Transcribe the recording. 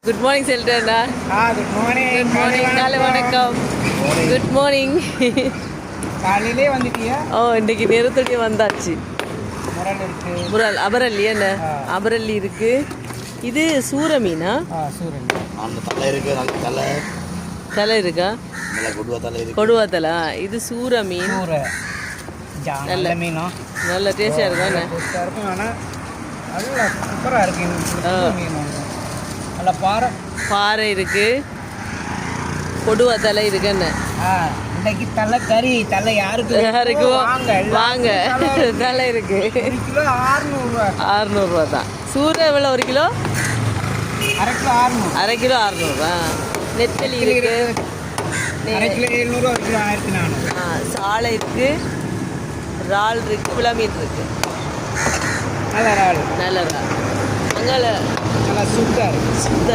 Good morning செல்டனா. Good morning. Good morning, காலை வணக்கம். Good morning. காலையிலே வந்துட்டியா? இன்னைக்கு நேரத்துடைய வந்தாச்சு. முரல் இருக்கு. முரல் அபரல்லி என்ன அபரல்லி இருக்கு. இது சூர மீனா? சூரன். அந்த தலை இருக்கு, தலை தலை இருக்கா? கொடுவா தலை இருக்கு. கொடுவா தலை. இது சூர மீன். நல்ல மீனா நல்ல டேஸ்டாக இருக்கும். டேஸ்டாக இருக்கும். ஆனால் நல்லா சூப்பராக இருக்கு. மீன் நல்ல பாறை பாறை இருக்கு. கொடுவா தலை இருக்கு. என்ன இன்னைக்கு தலை கறி. தலை யாருக்கு வாங்க. தலை இருக்கு. கிலோ 600 600 தான். சூர எவ்வளோ? 1 கிலோ? அரை கிலோ 600. நெத்தலி இருக்கு. அரை கிலோ 700, 1 கிலோ 1400. சாலை இருக்கு. இறால் இருக்கு. புலமீன் இருக்கு. நல்ல இறால். நல்ல இறால். அங்கே நல்லா சுத்தா இருக்கு. சுத்தா